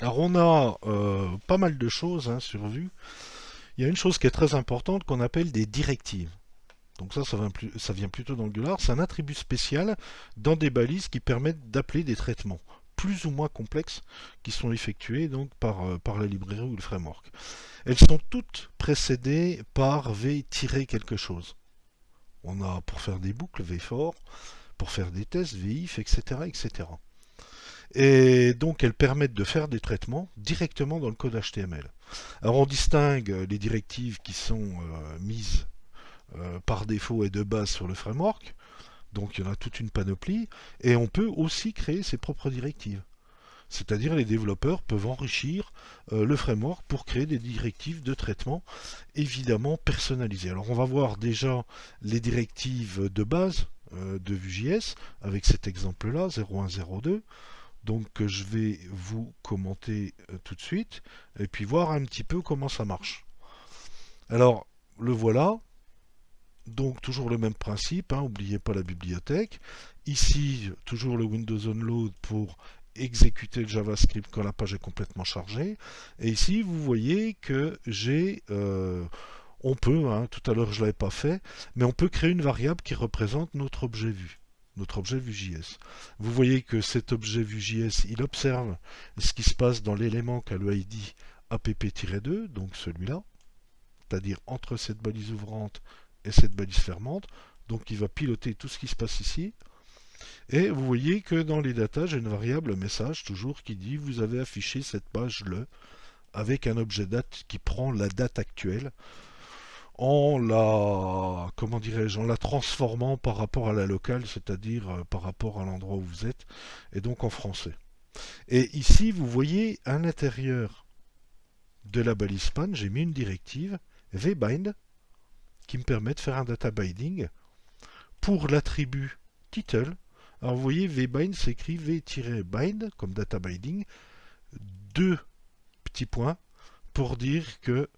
Alors on a pas mal de choses hein, sur Vue. Il y a une chose qui est très importante qu'on appelle des directives. Donc ça vient plutôt d'Angular. C'est un attribut spécial dans des balises qui permettent d'appeler des traitements plus ou moins complexes qui sont effectués donc par la librairie ou le framework. Elles sont toutes précédées par v quelque chose. On a pour faire des boucles v for, pour faire des tests vif, etc., etc. Et donc elles permettent de faire des traitements directement dans le code HTML. Alors on distingue les directives qui sont mises par défaut et de base sur le framework, donc il y en a toute une panoplie, et on peut aussi créer ses propres directives. C'est-à-dire les développeurs peuvent enrichir le framework pour créer des directives de traitement évidemment personnalisées. Alors on va voir déjà les directives de base de Vue.js avec cet exemple-là, 0102. Donc je vais vous commenter tout de suite et puis voir un petit peu comment ça marche. Alors le voilà. Donc toujours le même principe, hein, n'oubliez pas la bibliothèque. Ici, toujours le Windows Onload pour exécuter le JavaScript quand la page est complètement chargée. Et ici, vous voyez que on peut, hein, tout à l'heure je ne l'avais pas fait, mais on peut créer une variable qui représente notre objet vue. Notre objet Vue.js. Vous voyez que cet objet Vue.js, il observe ce qui se passe dans l'élément qui a le ID app-2, donc celui-là, c'est-à-dire entre cette balise ouvrante et cette balise fermante. Donc il va piloter tout ce qui se passe ici. Et vous voyez que dans les datas, j'ai une variable message toujours qui dit vous avez affiché cette page le avec un objet date qui prend la date actuelle en la comment dirais-je en la transformant par rapport à la locale, c'est-à-dire par rapport à l'endroit où vous êtes, et donc en français. Et ici, vous voyez à l'intérieur de la balise span, j'ai mis une directive vbind qui me permet de faire un data binding pour l'attribut title. Alors vous voyez, vbind s'écrit v-bind comme data binding, deux petits points pour dire que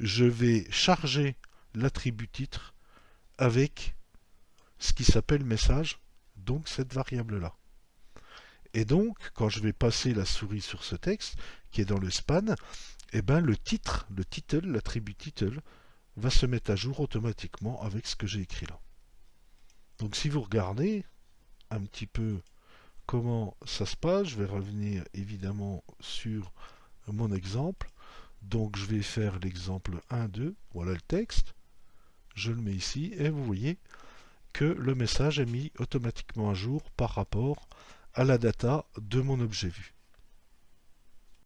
je vais charger l'attribut titre avec ce qui s'appelle message, donc cette variable-là. Et donc, quand je vais passer la souris sur ce texte, qui est dans le span, eh ben le titre, le title, l'attribut title, va se mettre à jour automatiquement avec ce que j'ai écrit là. Donc si vous regardez un petit peu comment ça se passe, je vais revenir évidemment sur mon exemple. Donc je vais faire l'exemple 1-2, voilà le texte, je le mets ici et vous voyez que le message est mis automatiquement à jour par rapport à la data de mon objet vu.